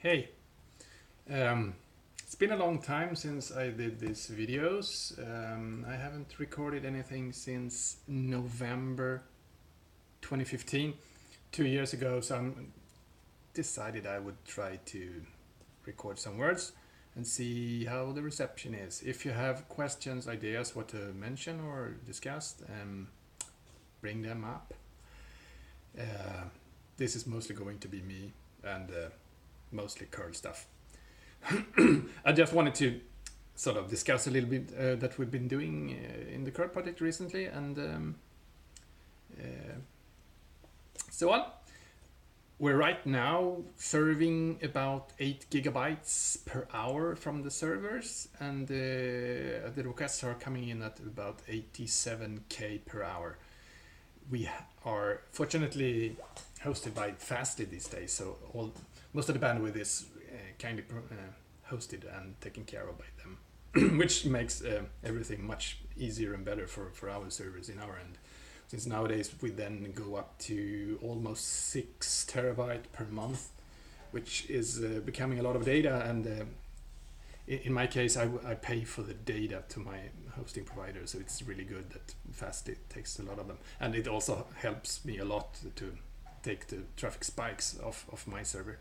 Hey, it's been a long time since I did these videos. I haven't recorded anything since November 2015, 2 years ago, so I decided I would try to record some words and see how the reception is. If you have questions, ideas, what to mention or discuss, bring them up. This is mostly going to be me and mostly curl stuff. I just wanted to sort of discuss a little bit that we've been doing in the curl project recently and so on. We're right now serving about 8 gigabytes per hour from the servers, and the requests are coming in at about 87k per hour. We are fortunately hosted by Fastly these days, so most of the bandwidth is kindly hosted and taken care of by them, which makes everything much easier and better for our servers in our end. Since nowadays we then go up to almost 6 terabyte per month, which is becoming a lot of data, and in my case I pay for the data to my hosting provider, so it's really good that Fastly takes a lot of them, and it also helps me a lot to take the traffic spikes off my server.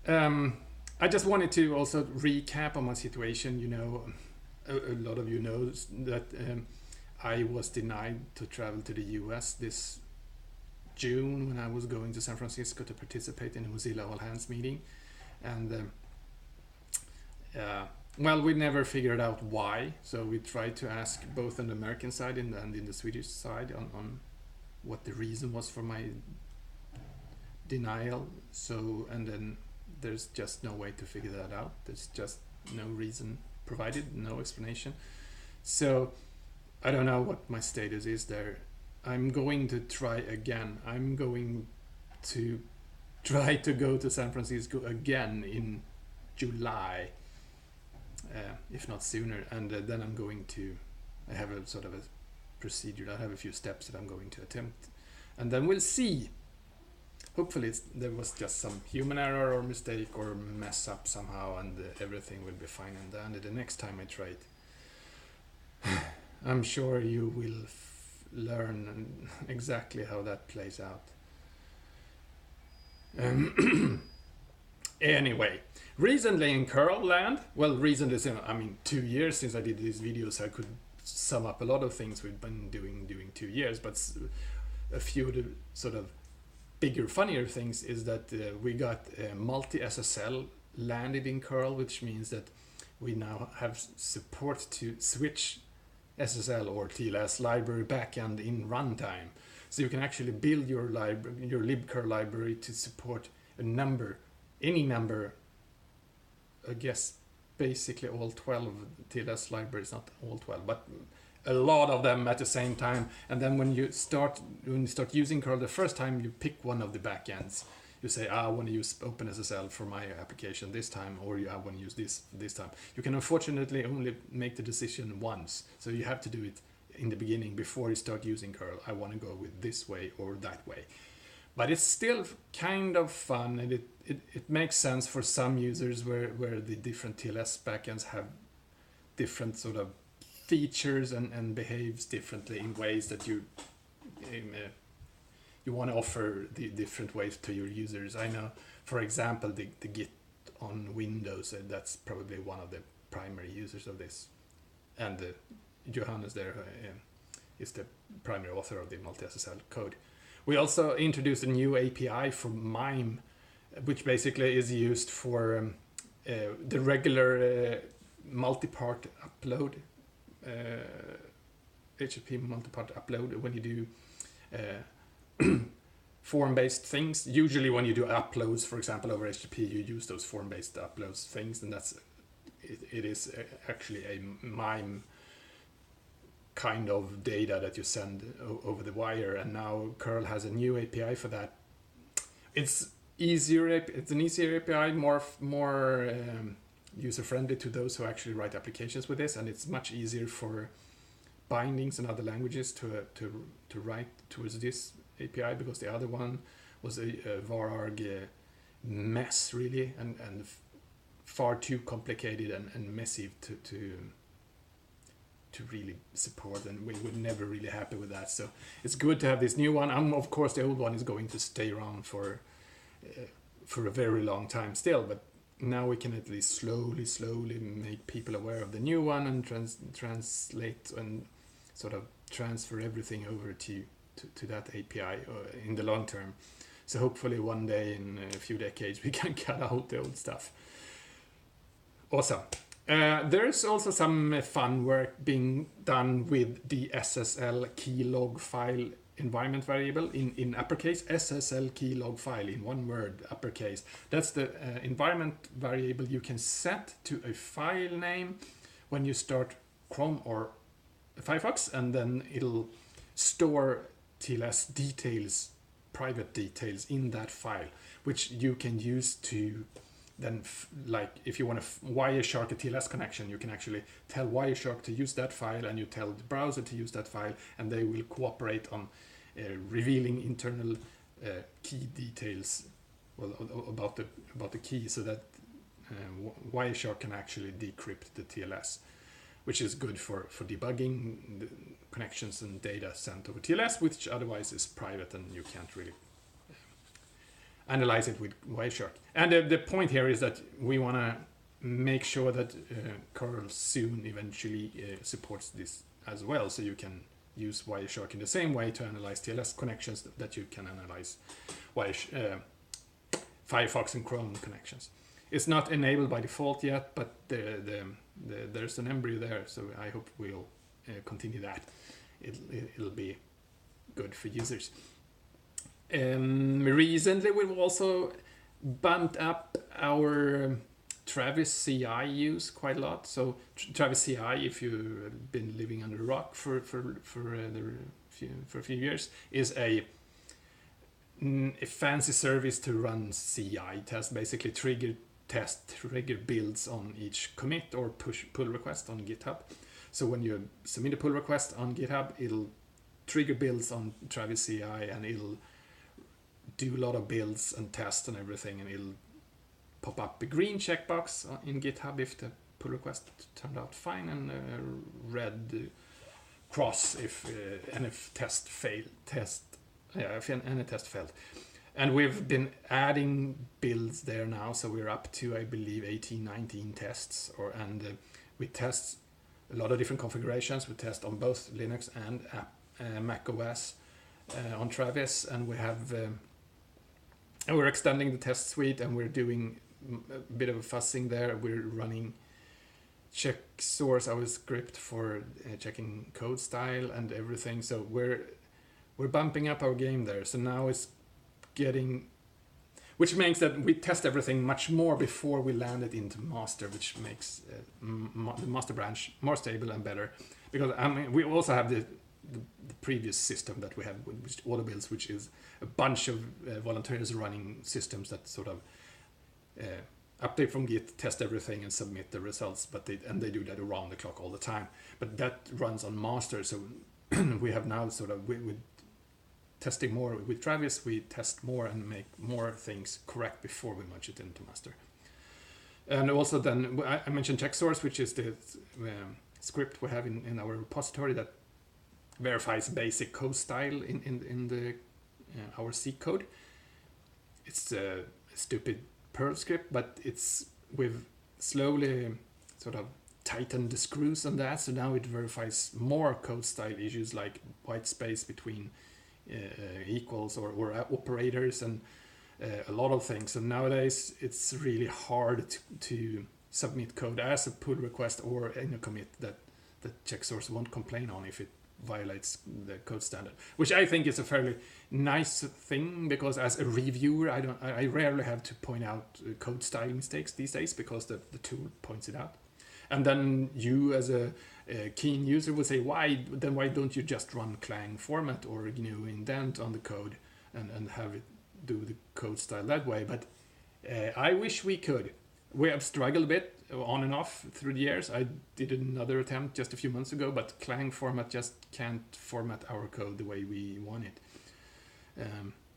I just wanted to also recap on my situation. You know, a lot of you know that I was denied to travel to the US this June when I was going to San Francisco to participate in a Mozilla All Hands meeting, and well, we never figured out why, so we tried to ask both on the American side and in the Swedish side on what the reason was for my denial. So, and then there's just no way to figure that out. There's just no reason provided, no explanation. So I don't know what my status is there. I'm going to try again. I'm going to try to go to San Francisco again in July, if not sooner, and then I'm going to, I have a sort of a procedure. I have a few steps that I'm going to attempt, and then we'll see. Hopefully there was just some human error or mistake or mess up somehow, and everything will be fine and dandy the next time I try it. I'm sure you will learn exactly how that plays out. Anyway, recently in curl land, well, recently, I mean 2 years since I did these videos, I could sum up a lot of things we've been doing during 2 years, but a few of the sort of bigger, funnier things is that we got multi-ssl landed in curl, which means that we now have support to switch SSL or TLS library backend in runtime. So you can actually build your library, your libcurl library, to support a number, any number, I guess basically all 12 TLS libraries, not all 12, but a lot of them at the same time. And then when you start using curl the first time, you pick one of the backends. You say, I want to use OpenSSL for my application this time, or I want to use this time. You can unfortunately only make the decision once, so you have to do it in the beginning before you start using curl. I want to go with this way or that way. But it's still kind of fun, and it makes sense for some users where the different TLS backends have different sort of features and behaves differently in ways that you want to offer the different ways to your users. I know, for example, the Git on Windows, that's probably one of the primary users of this, and Johannes there is the primary author of the multi-ssl code. We also introduced a new API for mime, which basically is used for the regular multi-part upload, HTTP multi-part upload when you do form-based things. Usually when you do uploads, for example, over HTTP, you use those form-based uploads things, and it is actually a mime kind of data that you send over the wire, and now curl has a new API for that. It's easier. It's an easier API, more user-friendly to those who actually write applications with this, and it's much easier for bindings in other languages to write towards this API, because the other one was a vararg mess really, and far too complicated and messy to really support, and we were never really happy with that. So it's good to have this new one. Of course, the old one is going to stay around for a very long time still, but now we can at least slowly make people aware of the new one and translate and sort of transfer everything over to that API in the long term. So hopefully one day in a few decades we can cut out the old stuff. Awesome. There's also some fun work being done with the SSLKEYLOGFILE environment variable in uppercase. SSLKEYLOGFILE in one word, uppercase. That's the environment variable you can set to a file name when you start Chrome or Firefox, and then it'll store TLS details, private details in that file, which you can use to then, like if you want to Wireshark a TLS connection, you can actually tell Wireshark to use that file, and you tell the browser to use that file, and they will cooperate on revealing internal key details, well, about the key, so that Wireshark can actually decrypt the TLS, which is good for debugging the connections and data sent over TLS, which otherwise is private and you can't really analyze it with Wireshark. And the point here is that we want to make sure that curl soon eventually supports this as well, so you can use Wireshark in the same way to analyze TLS connections that you can analyze Firefox and Chrome connections. It's not enabled by default yet, but there's an embryo there, so I hope we'll continue that. It'll be good for users. Recently we've also bumped up our Travis CI use quite a lot. So Travis CI, if you've been living under a rock for a few years, is a fancy service to run CI tests, basically trigger builds on each commit or pull request on GitHub. So when you submit a pull request on GitHub, it'll trigger builds on Travis CI, and it'll do a lot of builds and tests and everything, and it'll pop up a green checkbox in GitHub if the pull request turned out fine, and a red cross if any test failed. If any test failed. And we've been adding builds there now, so we're up to, I believe, 18, 19 tests, and we test a lot of different configurations. We test on both Linux and Mac OS on Travis, and we have and we're extending the test suite, and we're doing a bit of a fuzzing there. We're running checksrc, our script for checking code style and everything. So we're bumping up our game there. So now it's getting, which makes that we test everything much more before we land it into master, which makes the master branch more stable and better. Because I mean, we also have the previous system that we have, which auto builds, which is a bunch of volunteers running systems that sort of update from Git, test everything, and submit the results. But they do that around the clock all the time. But that runs on master, so we have now sort of with testing more with Travis, we test more and make more things correct before we merge it into master. And also then I mentioned checksrc, which is the script we have in our repository that verifies basic code style in the our C code. It's a stupid Perl script, but we've slowly sort of tightened the screws on that, so now it verifies more code style issues like white space between equals or operators and a lot of things. So nowadays it's really hard to submit code as a pull request or in a commit that checksrc won't complain on if it violates the code standard, which I think is a fairly nice thing, because as a reviewer I rarely have to point out code style mistakes these days, because the tool points it out. And then you as a keen user will say, why don't you just run Clang format or indent on the code and have it do the code style that way? But I wish we could. We have struggled a bit on and off through the years. I did another attempt just a few months ago, but Clang format just can't format our code the way we want it.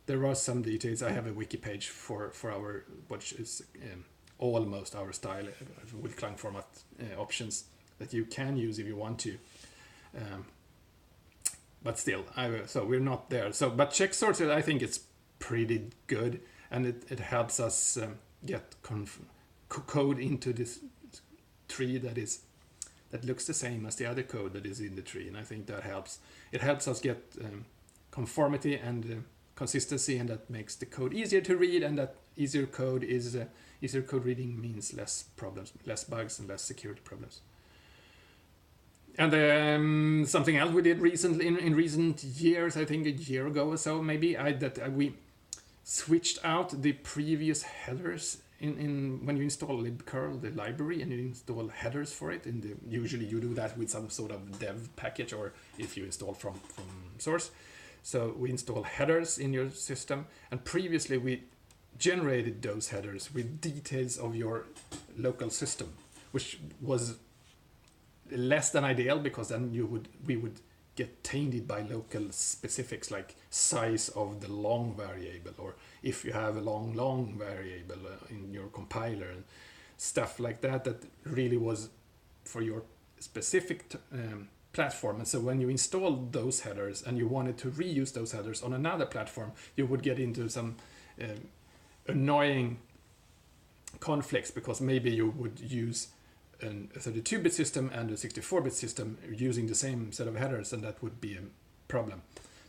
there are some details. I have a wiki page for our, which is almost our style with client format options that you can use if you want to. But still, so we're not there. So, but checksrc, I think it's pretty good, and it helps us get code into this tree that looks the same as the other code that is in the tree, and I think that helps. It helps us get conformity and consistency, and that makes the code easier to read, and that easier code reading means less problems, less bugs, and less security problems. And something else we did recently in recent years, I think a year ago or so, maybe, we switched out the previous headers in when you install libcurl, the library, and you install headers for it. Usually you do that with some sort of dev package, or if you install from source. So we install headers in your system, and previously we generated those headers with details of your local system, which was less than ideal, because then we would get tainted by local specifics like size of the long variable, or if you have a long variable in your compiler and stuff like that, that really was for your specific platform. And so when you installed those headers and you wanted to reuse those headers on another platform, you would get into some annoying conflicts, because maybe you would use a 32-bit system and a 64-bit system using the same set of headers, and that would be a problem.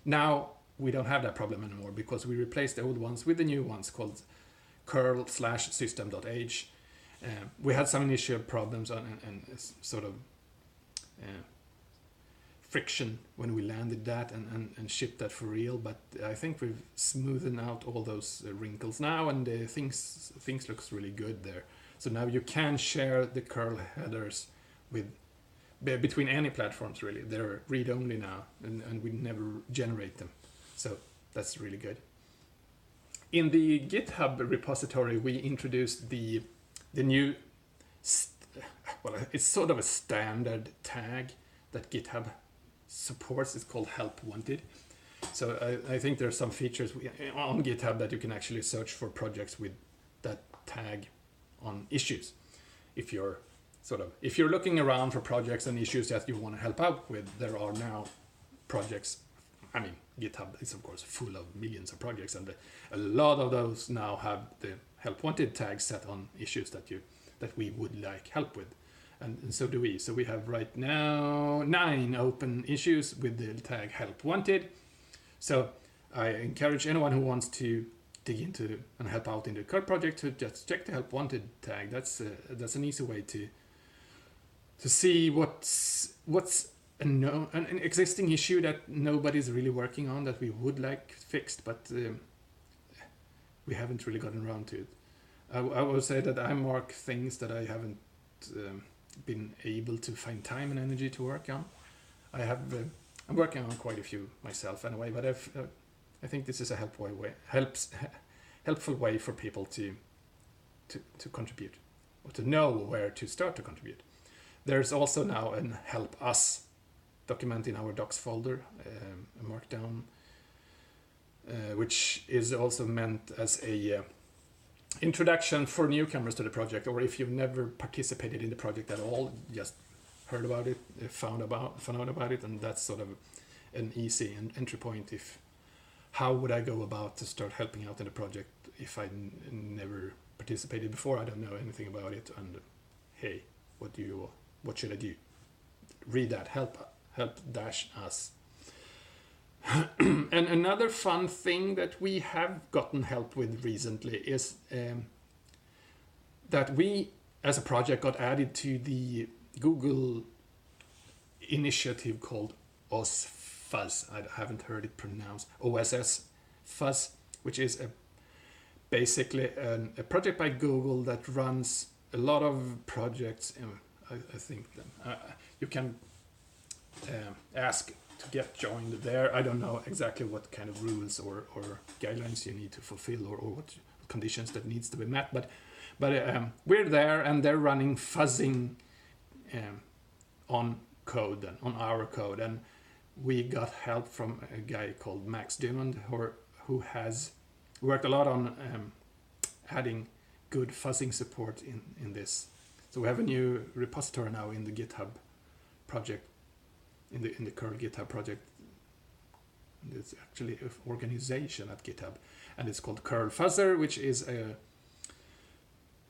Now we don't have that problem anymore, because we replaced the old ones with the new ones called curl/system.h. We had some initial problems and sort of friction when we landed that and shipped that for real, but I think we've smoothened out all those wrinkles now, and things looks really good there. So now you can share the curl headers between any platforms, really. They're read-only now, and we never generate them. So that's really good. In the GitHub repository, we introduced the new, it's sort of a standard tag that GitHub supports. It's called help-wanted. So I think there are some features on GitHub that you can actually search for projects with that tag on issues. If you're looking around for projects and issues that you want to help out with, there are now projects. I mean, GitHub is of course full of millions of projects, and a lot of those now have the help wanted tag set on issues that we would like help with, and so do we. So we have right now 9 open issues with the tag help wanted. So I encourage anyone who wants to dig into and help out in the curl project to just check the help wanted tag. That's an easy way to see what's an existing issue that nobody's really working on that we would like fixed, but we haven't really gotten around to it. I will say that I mark things that I haven't been able to find time and energy to work on. I'm working on quite a few myself anyway, but I think this is a helpful way for people to contribute, or to know where to start to contribute. There's also now an help us document in our docs folder, a markdown, which is also meant as a introduction for newcomers to the project, or if you've never participated in the project at all, just heard about it, found out about it, and that's sort of an easy entry point. How would I go about to start helping out in the project if I never participated before? I don't know anything about it, and hey, what should I do? Read that help-us. And another fun thing that we have gotten help with recently is that we, as a project, got added to the Google initiative called oss-fuzz. I haven't heard it pronounced. oss-fuzz, which is basically a project by Google that runs a lot of projects. I think you can ask to get joined there. I don't know exactly what kind of rules or guidelines you need to fulfill, or what conditions that needs to be met, but we're there, and they're running fuzzing on code, and on our code, and we got help from a guy called Max Dumond who has worked a lot on adding good fuzzing support in this. So we have a new repository now in the GitHub project, in the curl GitHub project. It's actually an organization at GitHub, and it's called Curl Fuzzer, which is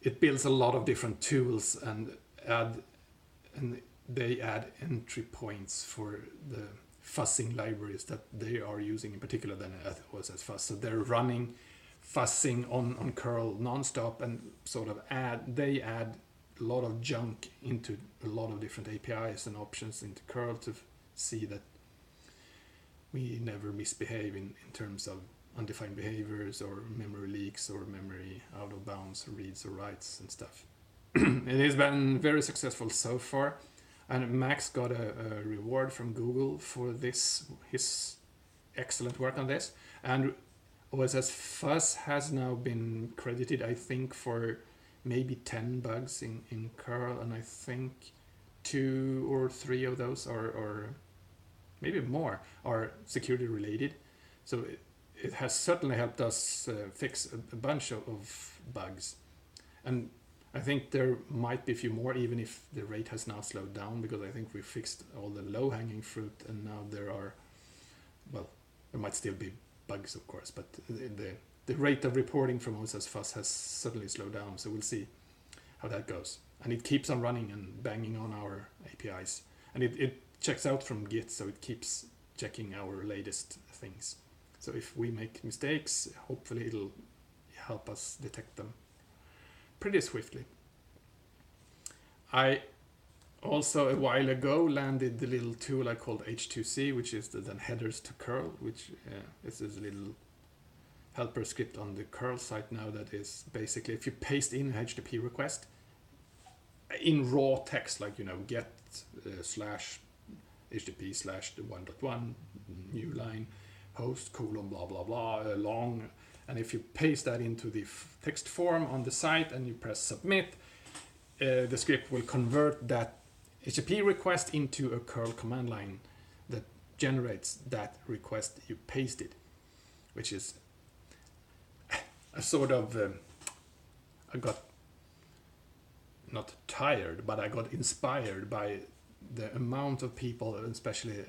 it builds a lot of different tools and they add entry points for the fuzzing libraries that they are using, in particular then at oss-fuzz. So they're running fuzzing on curl nonstop, and sort of add a lot of junk into a lot of different APIs and options into curl to see that we never misbehave in terms of undefined behaviors or memory leaks or memory out of bounds reads or writes and stuff. It has been very successful so far, and Max got a reward from Google for his excellent work on this. And oss-fuzz has now been credited, I think, for maybe 10 bugs in curl, and I think 2 or 3 of those or maybe more are security related. So it has certainly helped us fix a bunch of bugs, and I think there might be a few more, even if the rate has now slowed down, because I think we fixed all the low-hanging fruit, and now there might still be bugs, of course, but the rate of reporting from oss-fuzz has certainly slowed down, so we'll see how that goes. And it keeps on running and banging on our APIs, and it checks out from Git, so it keeps checking our latest things. So if we make mistakes, hopefully it'll help us detect them pretty swiftly. I also a while ago landed the little tool I called H2C, which is the then headers to curl, which is this little helper script on the curl site now that is basically, if you paste in an HTTP request in raw text, like, get slash HTTP slash 1.1 new line host colon blah blah blah long, and if you paste that into the text form on the site and you press submit, the script will convert that HTTP request into a curl command line that generates that request you pasted, which is a sort of I got not tired, but I got inspired by the amount of people, especially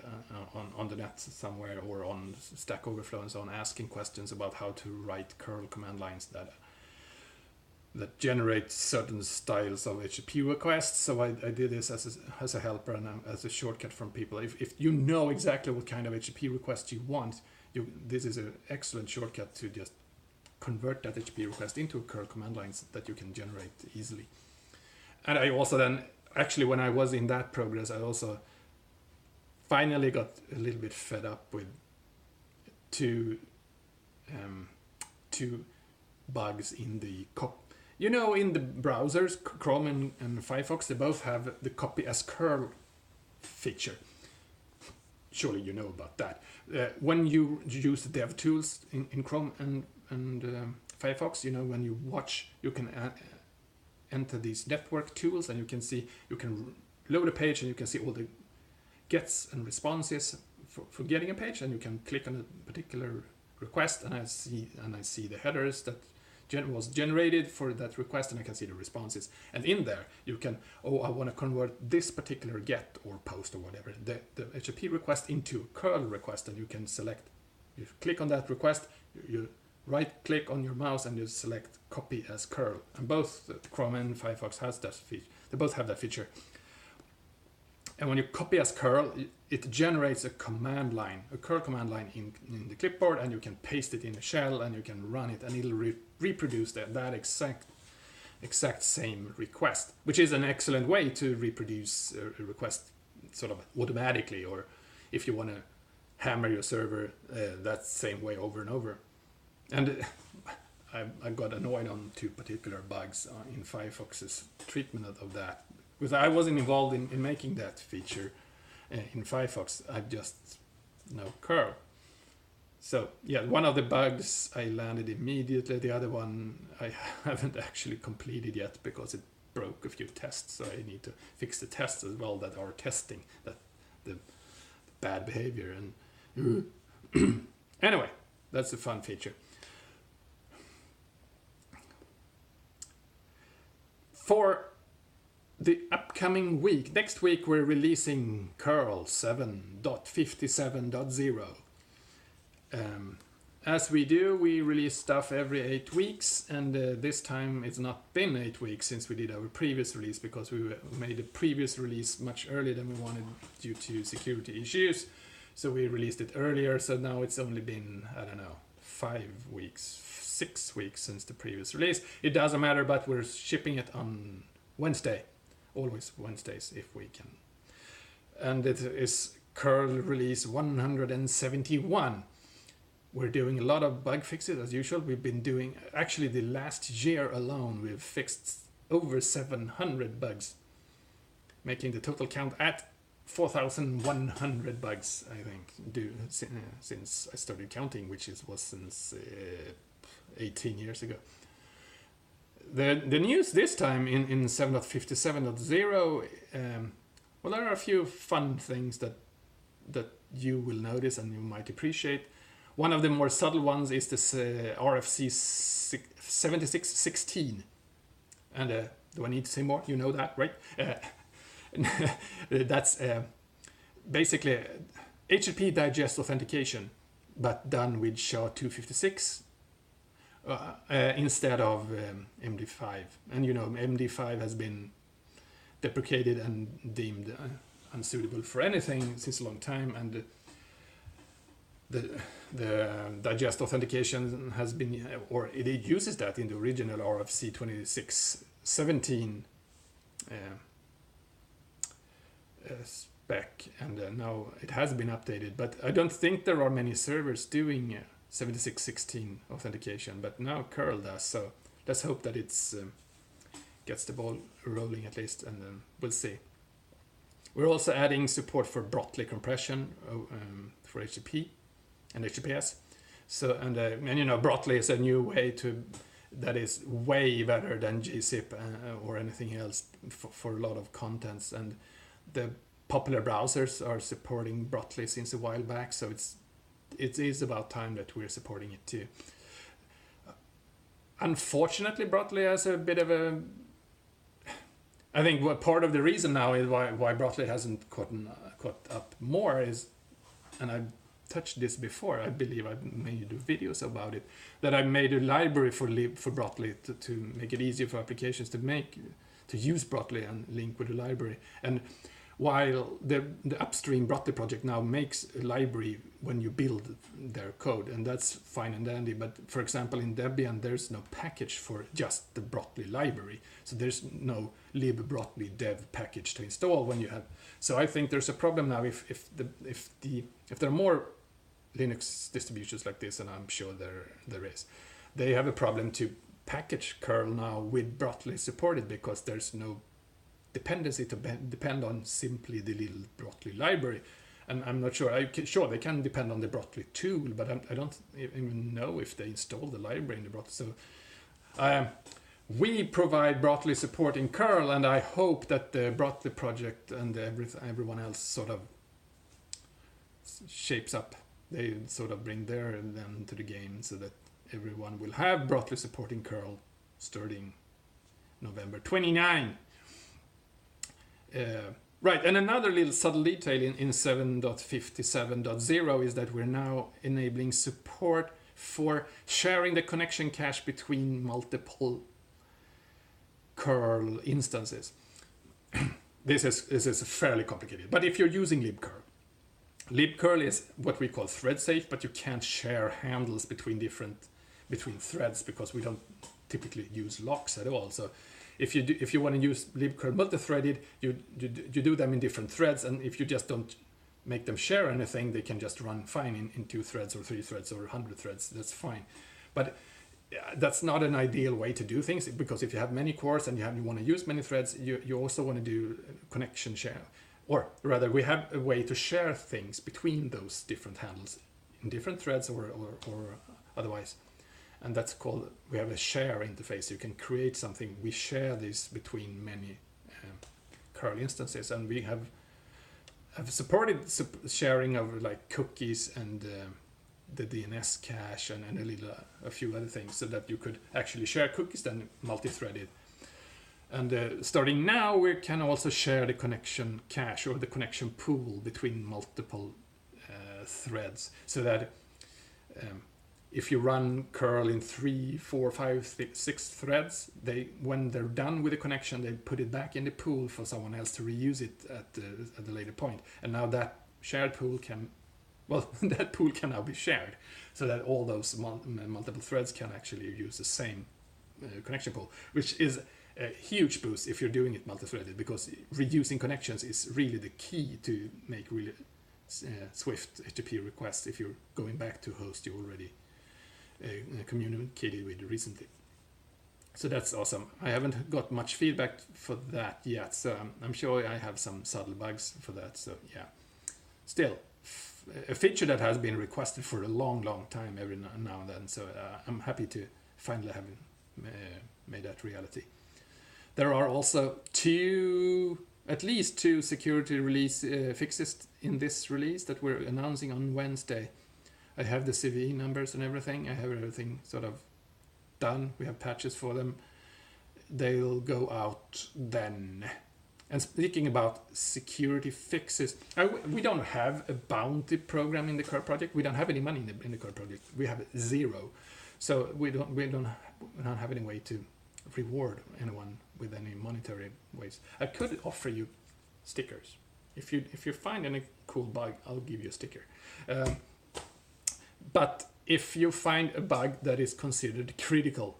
on the net somewhere or on Stack Overflow and so on, asking questions about how to write curl command lines that generate certain styles of HTTP requests. So I did this as a helper and as a shortcut from people. If you know exactly what kind of HTTP request you want, this is an excellent shortcut to just convert that HTTP request into curl command lines that you can generate easily. And I also then, actually, when I was in that progress, I also finally got a little bit fed up with two bugs in the in the browsers, Chrome and Firefox, they both have the copy as curl feature. Surely you know about that. When you use the dev tools in Chrome and Firefox, when you watch, you can enter these network tools, and you can load a page and you can see all the gets and responses for getting a page, and you can click on a particular request, and I see the headers that was generated for that request, and I can see the responses. And in there you can, I want to convert this particular get or post or whatever, the HTTP request into a curl request, and you can select, you click on that request, you right click on your mouse and you select copy as curl, and both Chrome and Firefox has that feature. They both have that feature. And when you copy as curl, it generates a command line, a curl command line in the clipboard, and you can paste it in a shell and you can run it, and it'll reproduce that exact same request, which is an excellent way to reproduce a request sort of automatically, or if you want to hammer your server that same way over and over. And I got annoyed on 2 particular bugs in Firefox's treatment of that, because I wasn't involved in making that feature in Firefox. I just know curl. So yeah, one of the bugs I landed immediately. The other one I haven't actually completed yet because it broke a few tests. So I need to fix the tests as well that are testing that the bad behavior. And anyway, That's a fun feature. For the upcoming week, next week we're releasing curl 7.57.0. As we do, we release stuff every 8 weeks, and this time it's not been 8 weeks since we did our previous release, because we made the previous release much earlier than we wanted due to security issues. So we released it earlier, so now it's only been, I don't know, 5 weeks, 6 weeks since the previous release. It doesn't matter, but we're shipping it on Wednesday. Always Wednesdays if we can. And it is curl release 171. We're doing a lot of bug fixes as usual. We've been doing, actually the last year alone, we've fixed over 700 bugs, making the total count at 4,100 bugs, I think, since I started counting, which was since 18 years ago. The news this time in 7.57.0, well, there are a few fun things that you will notice and you might appreciate. One of the more subtle ones is this RFC 7616. And do I need to say more? You know that, right? That's basically HTTP digest authentication, but done with SHA-256 instead of MD5. And you know, MD5 has been deprecated and deemed unsuitable for anything since a long time, and the digest authentication has been, or it uses that in the original RFC 2617 spec, and now it has been updated, but I don't think there are many servers doing 7616 authentication, but now curl does, so let's hope that it's gets the ball rolling at least, and then we'll see. We're also adding support for Brotli compression for HTTP and HTTPS. So and you know, Brotli is a new way that is way better than gzip or anything else for a lot of contents, and the popular browsers are supporting Brotli since a while back, so it is about time that we're supporting it too. Unfortunately, Brotli has a bit of a, I think what part of the reason now is why Brotli hasn't caught up more is, and I've touched this before, I believe I've made videos about it, that I made a library for Brotli to make it easier for applications to use Brotli and link with the library. And while the upstream Brotli project now makes a library when you build their code, and that's fine and dandy, but for example in Debian there's no package for just the Brotli library, so there's no lib-brotli dev package to install when you have. So I think there's a problem now if there are more Linux distributions like this, and I'm sure there is, they have a problem to package curl now with Brotli supported, because there's no dependency to depend on simply the little Brotli library. And I'm not sure, sure they can depend on the Brotli tool, but I don't even know if they install the library in the Brotli. So we provide Brotli support in curl, and I hope that the Brotli project and everyone else sort of shapes up. They sort of bring them to the game, so that everyone will have Brotli support in curl starting November 29. Right, and another little subtle detail in 7.57.0 is that we're now enabling support for sharing the connection cache between multiple curl instances. This is fairly complicated, but if you're using libcurl, libcurl is what we call thread safe, but you can't share handles between threads, because we don't typically use locks at all. So if you want to use libcurl multi-threaded, you do them in different threads, and if you just don't make them share anything, they can just run fine in 2 threads or 3 threads or 100 threads. That's fine, but that's not an ideal way to do things, because if you have many cores and you want to use many threads, you also want to do connection share, or rather we have a way to share things between those different handles in different threads or otherwise. And that's called, we have a share interface. You can create something. We share this between many curl instances, and we have supported sharing of like cookies and the DNS cache and a few other things, so that you could actually share cookies then multi-threaded. And starting now, we can also share the connection cache or the connection pool between multiple threads, so that if you run curl in 3, 4, 5, 6 threads, when they're done with the connection, they put it back in the pool for someone else to reuse it at the later point. And now that shared pool can, well, that pool can now be shared, so that all those multiple threads can actually use the same connection pool, which is a huge boost if you're doing it multi-threaded, because reusing connections is really the key to make really swift HTTP requests if you're going back to a host you already communicated with recently. So that's awesome. I haven't got much feedback for that yet, so I'm sure I have some subtle bugs for that. So yeah, still a feature that has been requested for a long time every now and then. So I'm happy to finally have made that reality. There are also at least two security release fixes in this release that we're announcing on Wednesday. I have the CVE numbers and everything. I have everything sort of done. We have patches for them. They'll go out then. And speaking about security fixes, we don't have a bounty program in the curl project. We don't have any money in the curl project. We have 0. So we don't have any way to reward anyone with any monetary ways. I could offer you stickers. If you find any cool bug, I'll give you a sticker. But if you find a bug that is considered critical,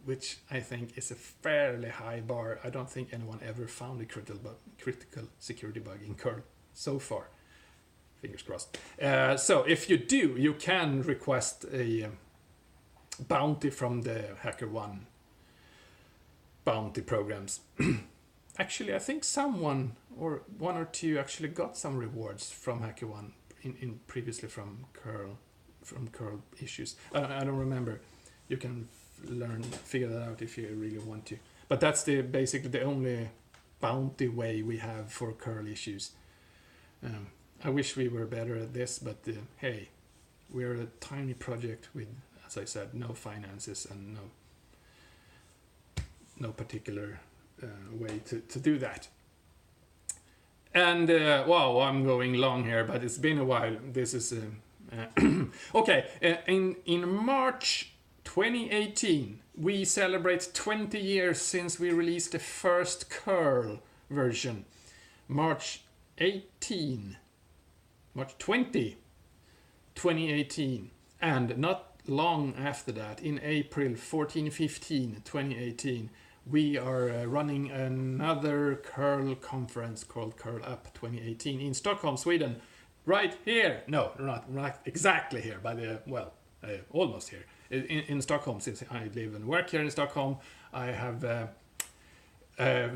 which I think is a fairly high bar, I don't think anyone ever found a critical security bug in curl so far. Fingers crossed. So if you do, you can request a bounty from the Hackerone bounty programs. Actually, I think someone or one or two actually got some rewards from Hackerone in previously from curl issues. I don't remember. You can figure that out if you really want to. But that's basically the only bounty way we have for curl issues. I wish we were better at this, but hey, we're a tiny project with, as I said, no finances and no particular way to do that. And wow, I'm going long here, but it's been a while. This is okay. In March 2018, we celebrate 20 years since we released the first curl version. March 20, 2018, and not long after that, in April 14-15, 2018, we are running another curl conference called Curl-Up 2018 in Stockholm, Sweden. Right here. No, not exactly here, but almost here. In Stockholm, since I live and work here in Stockholm. I have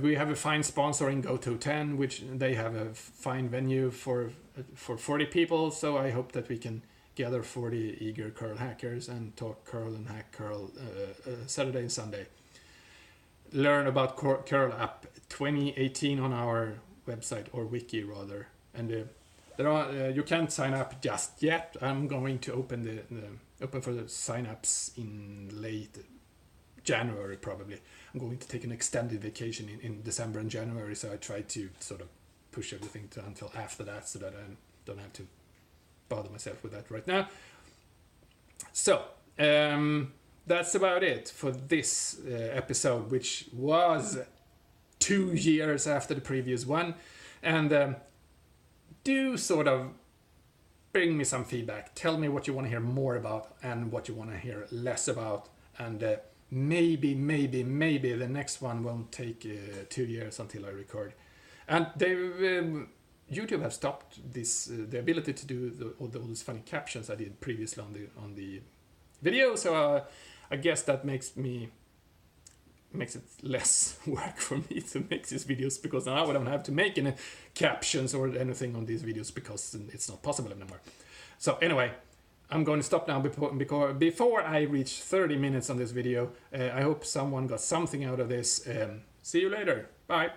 we have a fine sponsor in GoTo10, which they have a fine venue for 40 people. So I hope that we can gather 40 eager curl hackers and talk curl and hack curl Saturday and Sunday. Learn about Curl-Up 2018 on our website, or wiki rather. And there are you can't sign up just yet. I'm going to open for the sign-ups in late January probably. I'm going to take an extended vacation in December and January, so I try to sort of push everything until after that, so that I don't have to bother myself with that right now. So that's about it for this episode, which was 2 years after the previous one. And do sort of bring me some feedback. Tell me what you want to hear more about and what you want to hear less about. And maybe the next one won't take 2 years until I record. And YouTube have stopped the ability to do all those funny captions I did previously on the video. So I guess that makes it less work for me to make these videos, because now I don't have to make any captions or anything on these videos because it's not possible anymore. So anyway, I'm going to stop now before I reach 30 minutes on this video. I hope someone got something out of this. See you later. Bye.